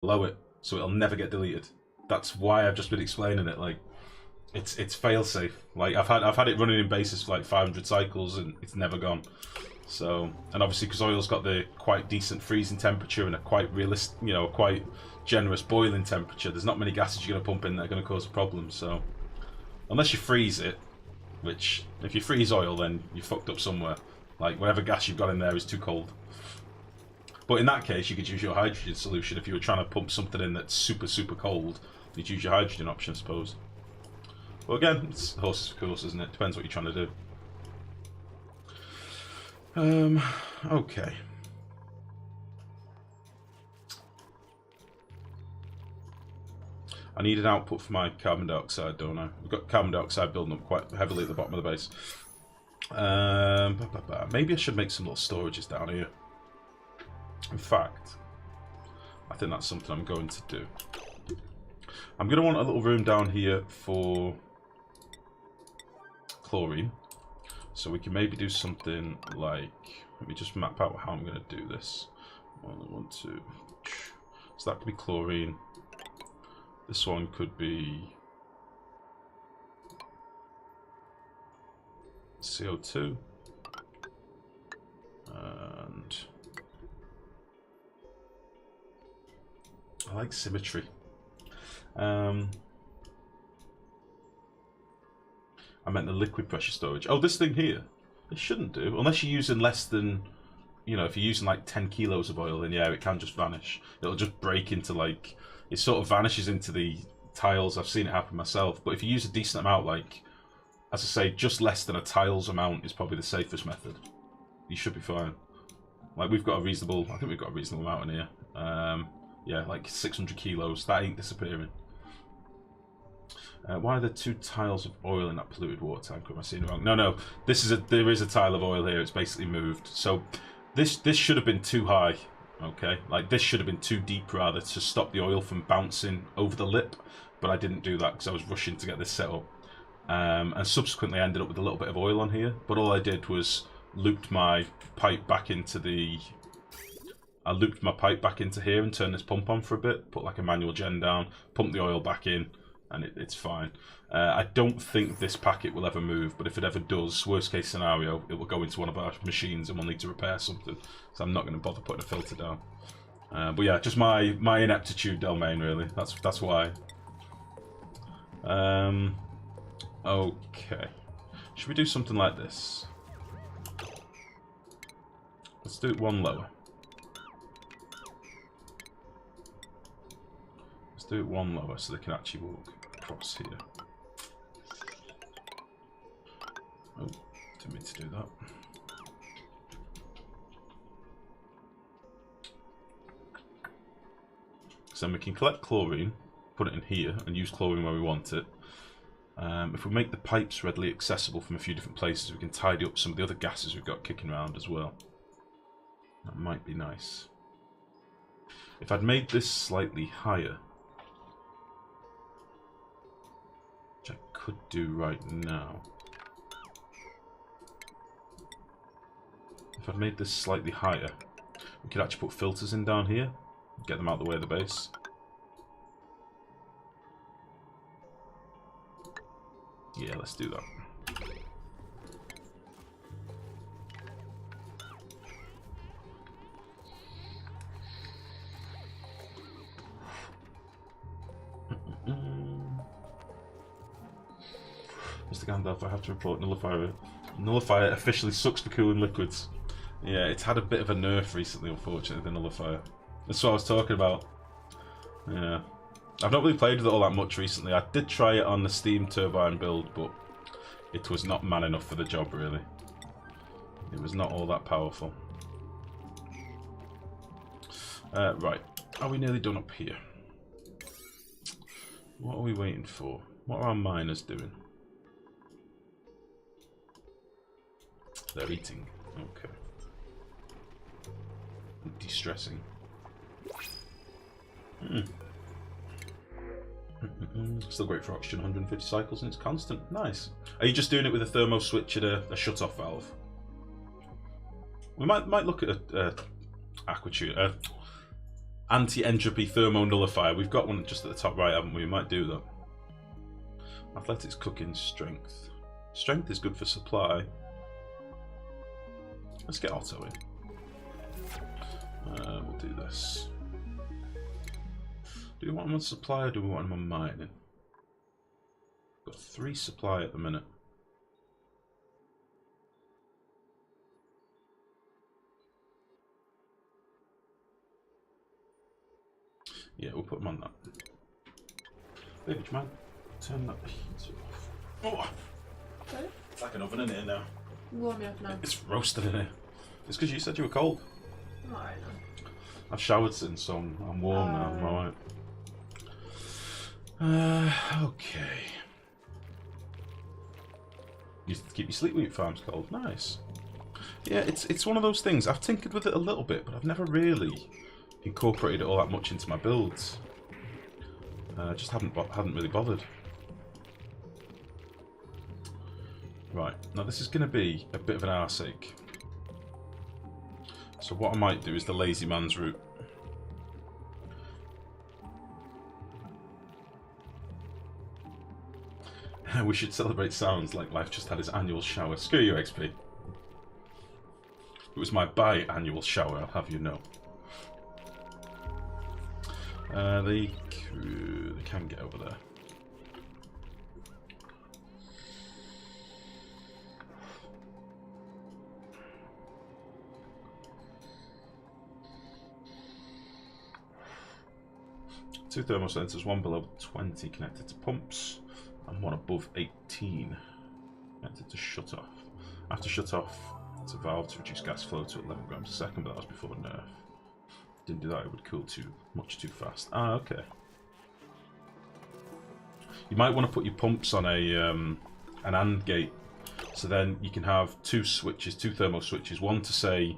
below it, so it'll never get deleted. That's why I've just been explaining it. Like, it's fail safe. Like I've had it running in basis for like 500 cycles and it's never gone. So, and obviously because oil's got the quite decent freezing temperature and a quite realistic, you know, quite generous boiling temperature, there's not many gases you're going to pump in that are going to cause a problem. So, unless you freeze it, which if you freeze oil, then you're fucked up somewhere. Like whatever gas you've got in there is too cold. But in that case, you could use your hydrogen solution. If you were trying to pump something in that's super, super cold, you'd use your hydrogen option, I suppose. Well, again, it's horses for course, isn't it? Depends what you're trying to do. Okay. I need an output for my carbon dioxide, don't I? We've got carbon dioxide building up quite heavily at the bottom of the base. Maybe I should make some little storages down here. In fact, I think that's something I'm going to do. I'm going to want a little room down here for chlorine. So we can maybe do something like, let me just map out how I'm going to do this. 1, 2. So that could be chlorine. This one could be CO2. And I like symmetry. I meant the liquid pressure storage. Oh, this thing here. It shouldn't do. Unless you're using less than, you know, if you're using like 10 kilos of oil, then yeah, it can just vanish. It'll just break into like, it sort of vanishes into the tiles. I've seen it happen myself. But if you use a decent amount, like, as I say, just less than a tiles amount is probably the safest method. You should be fine. Like, we've got a reasonable, I think we've got a reasonable amount in here. Yeah, like 600 kilos. That ain't disappearing. Why are there 2 tiles of oil in that polluted water tank? Am I seeing it wrong? No. There is a tile of oil here. It's basically moved. So this should have been too high. Okay, like this should have been too deep rather to stop the oil from bouncing over the lip. But I didn't do that because I was rushing to get this set up. And subsequently I ended up with a little bit of oil on here. But all I did was looped my pipe back into the... I looped my pipe back into here and turned this pump on for a bit. Put like a manual gen down. Pumped the oil back in. And it's fine. I don't think this packet will ever move, but if it ever does, worst case scenario, it will go into one of our machines and we'll need to repair something. So I'm not going to bother putting a filter down. But yeah, just my ineptitude, Delmain, really. That's why. Okay. Should we do something like this? Let's do it one lower. Let's do it one lower so they can actually walk across here. Oh, didn't mean to do that. So then we can collect chlorine, put it in here, and use chlorine where we want it. If we make the pipes readily accessible from a few different places, we can tidy up some of the other gases we've got kicking around as well. That might be nice. If I'd made this slightly higher, which I could do right now. If I'd made this slightly higher, we could actually put filters in down here, get them out of the way of the base. Yeah, let's do that. Mr. Gandalf, I have to report Nullifier. Nullifier officially sucks for cooling liquids. Yeah, it's had a bit of a nerf recently, unfortunately, the Nullifier. That's what I was talking about. Yeah. I've not really played with it all that much recently. I did try it on the Steam Turbine build, but it was not man enough for the job, really. It was not all that powerful. Right. Are we nearly done up here? What are we waiting for? What are our miners doing? They're eating. Okay. De-stressing. Still great for oxygen, 150 cycles, and it's constant. Nice. Are you just doing it with a thermo switch and a shut-off valve? We might look at a Anti-entropy thermo nullifier. We've got one just at the top right, haven't we? We might do that. Athletics, cooking, strength. Strength is good for supply. Let's get auto in. We'll do this. Do we want him on supply or do we want him on mining? Got 3 supply at the minute. Yeah, we'll put him on that. Baby man, turn that heat off. Oh! Okay. It's like an oven in here now. Warm me up now. It's roasted in here. It's because you said you were cold. Alright. I've showered since, so I'm warm now. I'm alright. Okay. You keep your sleep when your farm's cold. Nice. Yeah, it's one of those things. I've tinkered with it a little bit, but I've never really incorporated it all that much into my builds. Just hadn't really bothered. Right, now this is going to be a bit of an arseache. So what I might do is the lazy man's route. We should celebrate sounds like life just had its annual shower. Screw you, XP. It was my bi-annual shower, I'll have you know. They can get over there. Two thermal sensors, one below 20 connected to pumps, and one above 18 connected to shut off. I have to shut off it's a valve to reduce gas flow to 11 grams a second, but that was before nerf. Didn't do that, it would cool much too fast. Ah, okay. You might want to put your pumps on an AND gate, so then you can have 2 switches, 2 thermal switches, one to say,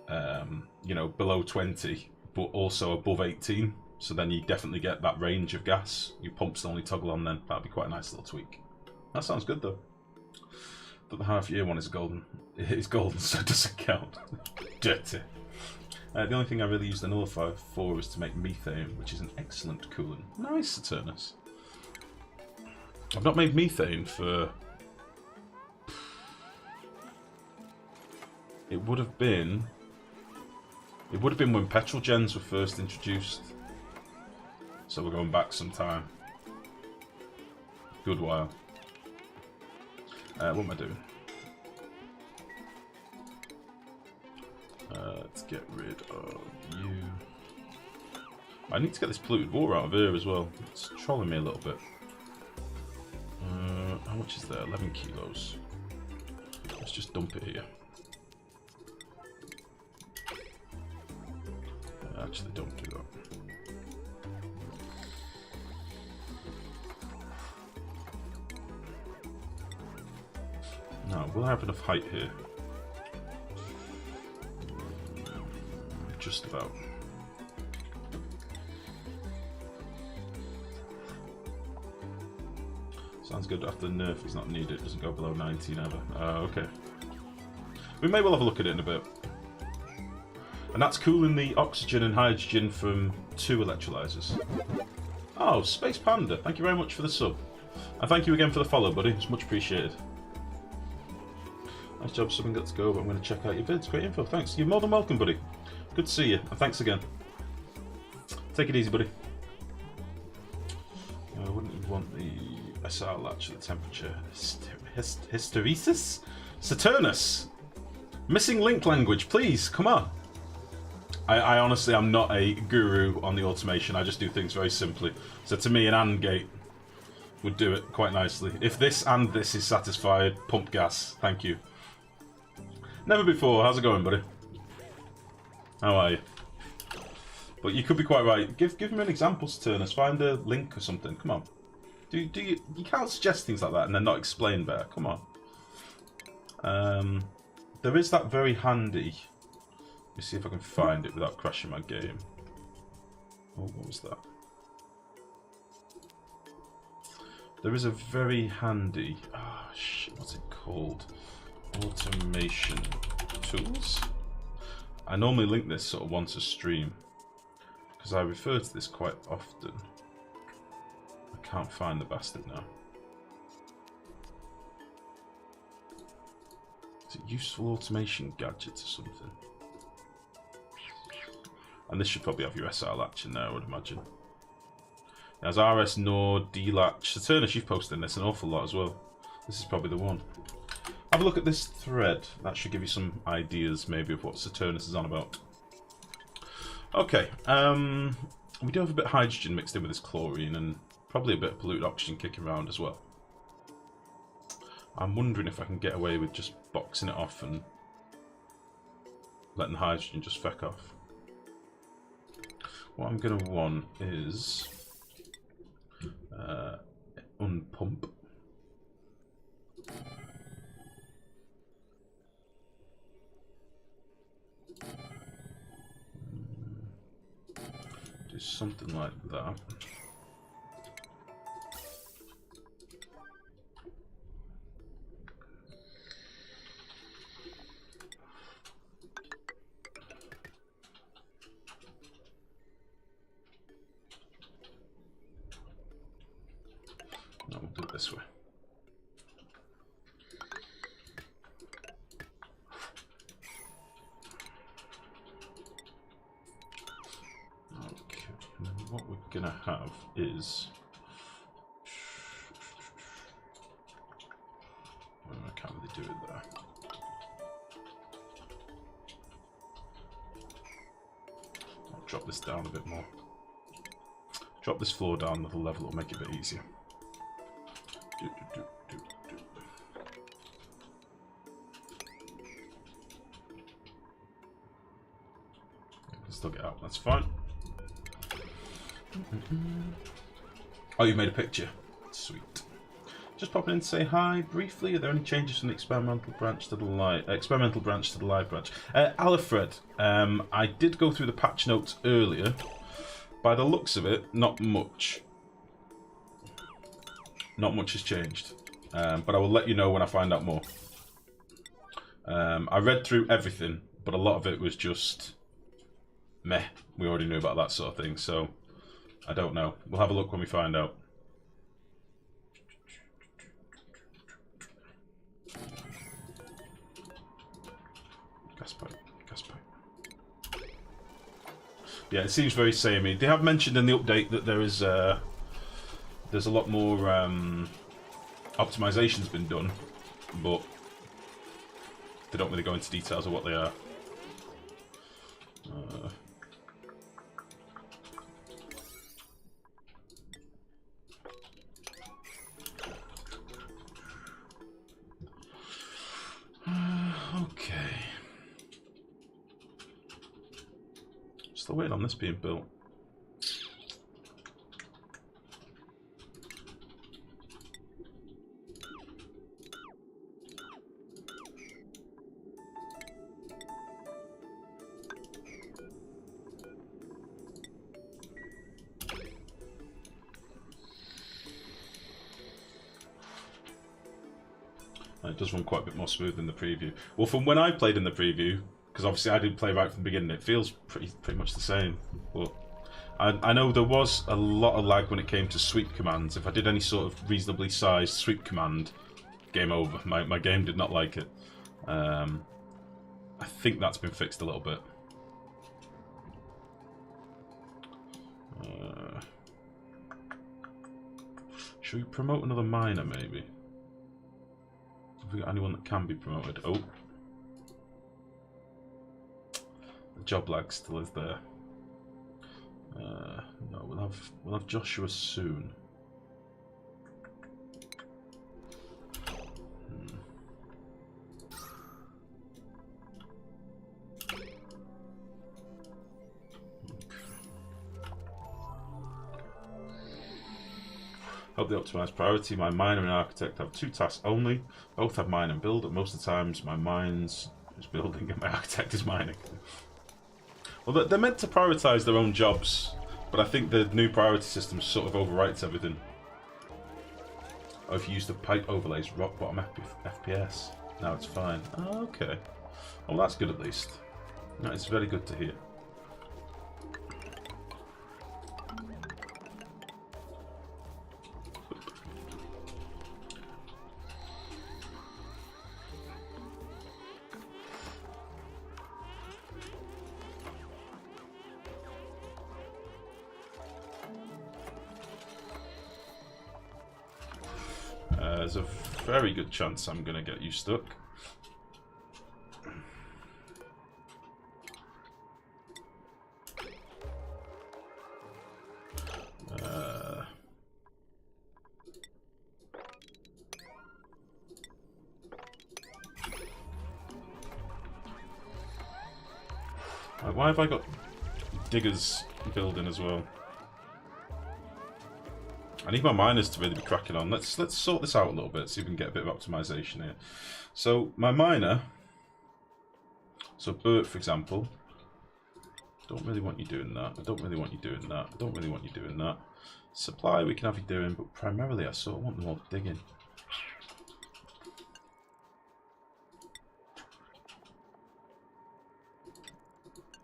you know, below 20, but also above 18. So then you definitely get that range of gas. Your pumps only toggle on then. That'd be quite a nice little tweak. That sounds good though. But the half-year one is golden. It is golden, so it doesn't count. Dirty. The only thing I really use the nullifier for is to make methane, which is an excellent coolant. Nice, Saturnus. I've not made methane for... It would have been when petrol gens were first introduced. So we're going back some time. Good while. What am I doing? Let's get rid of you. I need to get this polluted water out of here as well. It's trolling me a little bit. How much is there? 11 kilos. Let's just dump it here. Actually, don't do that. No, we'll have enough height here. Just about. Sounds good. After the nerf is not needed, it doesn't go below 19 ever. Okay. We may well have a look at it in a bit. And that's cooling the oxygen and hydrogen from 2 electrolyzers. Oh, Space Panda, thank you very much for the sub. And thank you again for the follow, buddy. It's much appreciated. Nice job, something got to go, but I'm going to check out your vids. Great info, thanks. You're more than welcome, buddy. Good to see you, and thanks again. Take it easy, buddy. Wouldn't you want the SR latch at the temperature? Hysteresis? Saturnus! Missing link language, please, come on. I honestly am not a guru on the automation, I just do things very simply. So to me, an AND gate would do it quite nicely. If this and this is satisfied, pump gas, thank you. Never before, how's it going, buddy? How are you? But you could be quite right. Give me an example, Saturnus. Find a link or something. Come on. You can't suggest things like that and then not explain better. Come on. There is that very handy. Let me see if I can find it without crashing my game. Oh, what was that? There is a very handy. Ah, shit. What's it called? Automation tools. I normally link this sort of once a stream because I refer to this quite often. I can't find the bastard now. Is it useful automation gadgets or something? And this should probably have your SR latch in there, I would imagine. There's RS Nord, D latch. Saturnus, you've posted this an awful lot as well. This is probably the one. Have a look at this thread. That should give you some ideas maybe of what Saturnus is on about. Okay, we do have a bit of hydrogen mixed in with this chlorine and probably a bit of polluted oxygen kicking around as well. I'm wondering if I can get away with just boxing it off and letting the hydrogen just feck off. What I'm going to want is unpump. Do something like that. No, we'll do it this way. Okay, and then what we're gonna have is I can't really do it there. I'll drop this down a bit more. Drop this floor down another level, it'll make it a bit easier. Still get out, that's fine. Oh, you made a picture. Sweet. Just popping in to say hi briefly. Are there any changes from the experimental branch to the live branch? Alfred, I did go through the patch notes earlier. By the looks of it, not much. Not much has changed. But I will let you know when I find out more. I read through everything, but a lot of it was just meh. We already knew about that sort of thing, so I don't know. We'll have a look when we find out. Gas pipe, gas pipe. Yeah, it seems very samey. They have mentioned in the update that there is there's a lot more optimization's been done, but they don't really go into details of what they are. Okay. Still waiting on this being built. It does run quite a bit more smooth than the preview. Well, from when I played in the preview, because obviously I didn't play right from the beginning, it feels pretty much the same. But I know there was a lot of lag when it came to sweep commands. If I did any sort of reasonably sized sweep command, game over. My game did not like it. I think that's been fixed a little bit. Should we promote another miner, maybe? Have we got anyone that can be promoted? Oh. The job lag still is there. No, we'll have Joshua soon. Help the optimized priority. My miner and architect have 2 tasks only. Both have mine and build, but most of the times my mine's is building and my architect is mining. Well, they're meant to prioritize their own jobs, but I think the new priority system sort of overwrites everything. Oh, if you use the pipe overlays, rock bottom FPS. Now it's fine. Oh, okay. Oh, that's good at least. That is very good to hear. there's a very good chance I'm going to get you stuck. Why have I got diggers building as well? I need my miners to really be cracking on. Let's sort this out a little bit, see if we can get a bit of optimization here. So my miner, so Bert for example, don't really want you doing that. I don't really want you doing that. I don't really want you doing that. Supply we can have you doing, but primarily I sort of want them all digging.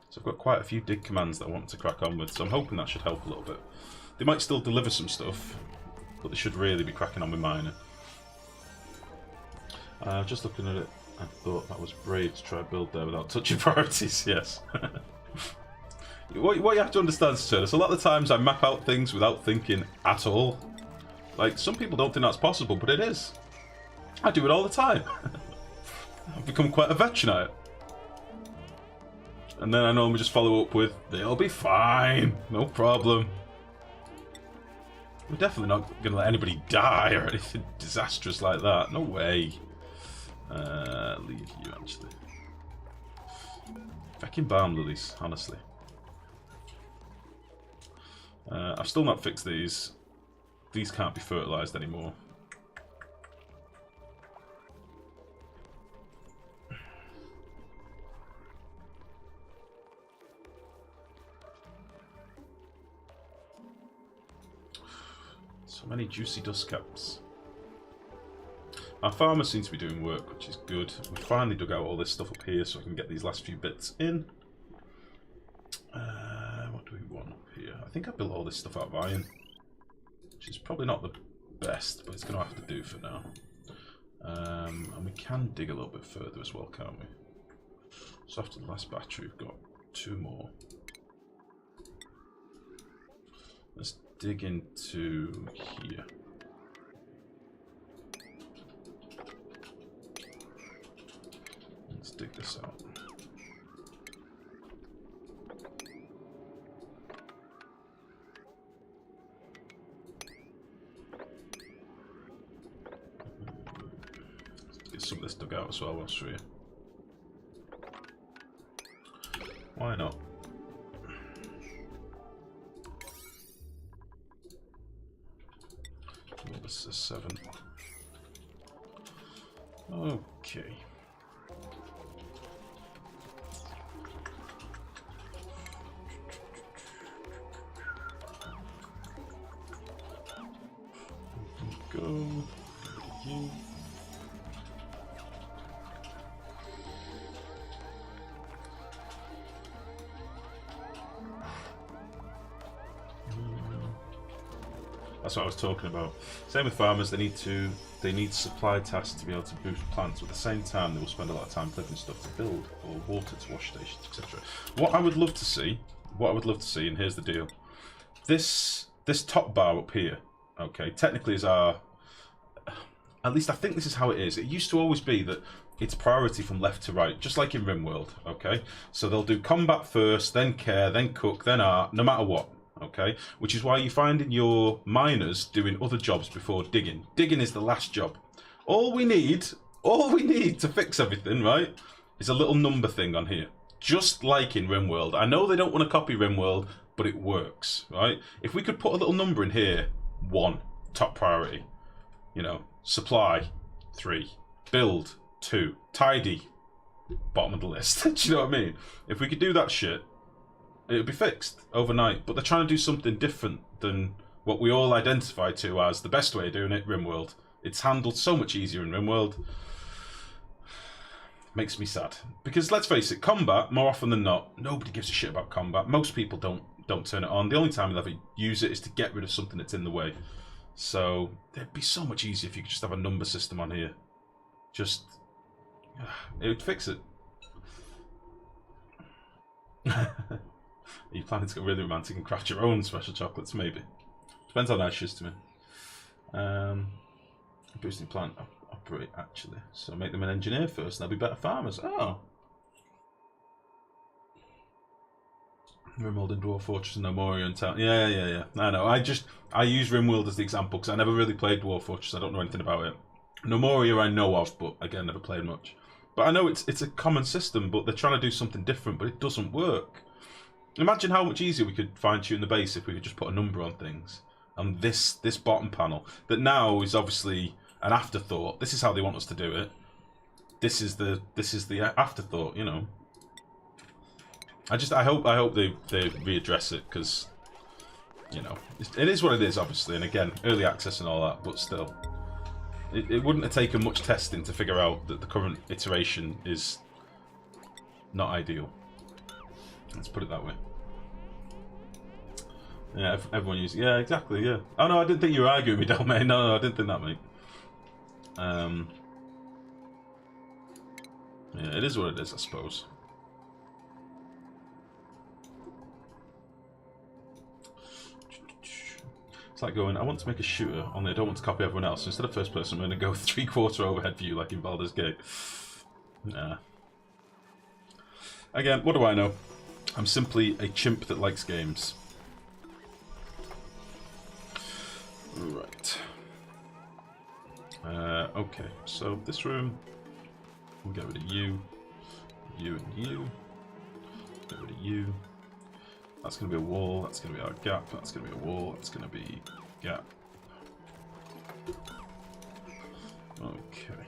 So I've got quite a few dig commands that I want to crack on with, so I'm hoping that should help a little bit. They might still deliver some stuff, but they should really be cracking on with miner. Just looking at it, I thought that was brave to try and build there without touching priorities, yes. What you have to understand, Saturnus, a lot of the times I map out things without thinking at all. Like, some people don't think that's possible, but it is. I do it all the time. I've become quite a veteran at it. And then I normally just follow up with, they'll be fine, no problem. We're definitely not going to let anybody die or anything disastrous like that. No way. Leave you, actually. Fucking balm lilies, honestly. I've still not fixed these. These can't be fertilised anymore. So many juicy dust caps. Our farmer seems to be doing work, which is good. We finally dug out all this stuff up here so I can get these last few bits in. What do we want up here? I think I built all this stuff out of iron, which is probably not the best, but it's going to have to do for now. And we can dig a little bit further as well, can't we? So after the last battery, we've got 2 more. Let's dig into here. Let's dig this out. Let's get some of this dug out as well, I'll show you. Why not? This is 7. Okay. Go. You. That's what I was talking about. Same with farmers, they need supply tasks to be able to boost plants, but at the same time they will spend a lot of time clicking stuff to build, or water to wash stations, etc. What I would love to see, and here's the deal. This top bar up here, okay, technically is our, at least I think this is how it is. It used to always be that it's priority from left to right, just like in RimWorld, okay? So they'll do combat first, then care, then cook, then art, no matter what. Okay, which is why you find in your miners doing other jobs before digging. Digging is the last job. All we need to fix everything, right, is a little number thing on here. Just like in RimWorld. I know they don't want to copy RimWorld, but it works, right? If we could put a little number in here, 1, top priority. You know, supply, 3. Build, 2. Tidy, bottom of the list. Do you know what I mean? If we could do that shit, it would be fixed overnight, but they're trying to do something different than what we all identify to as the best way of doing it, RimWorld. It's handled so much easier in RimWorld. Makes me sad. Because let's face it, combat, more often than not, nobody gives a shit about combat. Most people don't turn it on. The only time they'll ever use it is to get rid of something that's in the way. So it'd be so much easier if you could just have a number system on here. Just, it would fix it. Are you planning to get really romantic and craft your own special chocolates? Maybe. Depends how nice she is to me. Boosting plant operate, actually. So make them an engineer first, and they'll be better farmers. Oh. Rimworld and Dwarf Fortress and Nomoria and Town. Yeah. I know. I use Rimworld as the example because I never really played Dwarf Fortress. I don't know anything about it. Nomoria I know of, but again, never played much. But I know it's a common system, but they're trying to do something different, but it doesn't work. Imagine how much easier we could fine-tune the base if we could just put a number on things. And this bottom panel, that now is obviously an afterthought. This is how they want us to do it. This is the afterthought, you know. I hope they readdress it, because, you know, it is what it is, obviously, and again, early access and all that, but still. It wouldn't have taken much testing to figure out that the current iteration is not ideal. Let's put it that way. Yeah, everyone uses... Yeah, exactly, yeah. Oh, no, I didn't think you were arguing with me, Delmay. No, I didn't think that, mate. Yeah, it is what it is, I suppose. It's like going, I want to make a shooter, only I don't want to copy everyone else. So instead of first person, I'm going to go 3/4 overhead view like in Baldur's Gate. Nah. Again, what do I know? I'm simply a chimp that likes games. Right. Okay, so this room, we'll get rid of you, you and you, get rid of you. That's going to be a wall, that's going to be our gap, that's going to be a wall, that's going to be gap. Okay.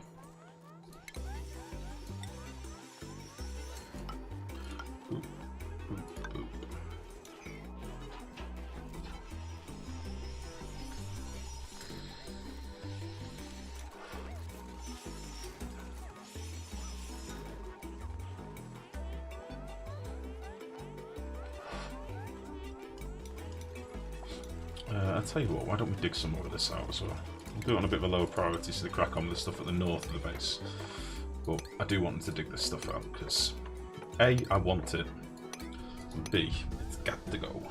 Boop, boop, boop. I'll tell you what, why don't we dig some more of this out as well? We'll do it on a bit of a lower priority so they crack on with the stuff at the north of the base. But I do want them to dig this stuff out because A, I want it, and B, it's got to go.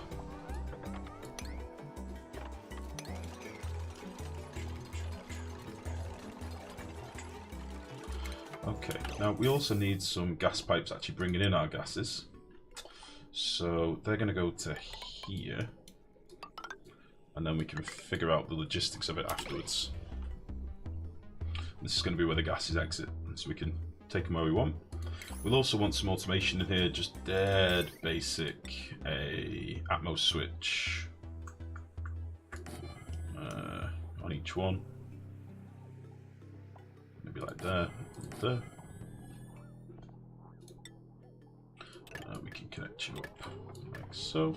Okay, now we also need some gas pipes actually bringing in our gases. So they're going to go to here. And then we can figure out the logistics of it afterwards. This is going to be where the gases exit, so we can take them where we want. We'll also want some automation in here, just dead basic. A Atmos switch on each one. Maybe like there, there. We can connect you up like so.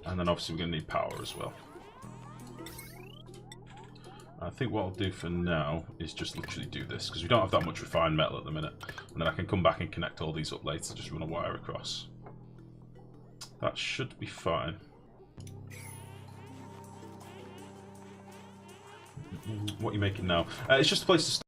And then obviously we're going to need power as well. I think what I'll do for now is just literally do this, because we don't have that much refined metal at the minute. And then I can come back and connect all these up later, just run a wire across. That should be fine. What are you making now? It's just a place to start.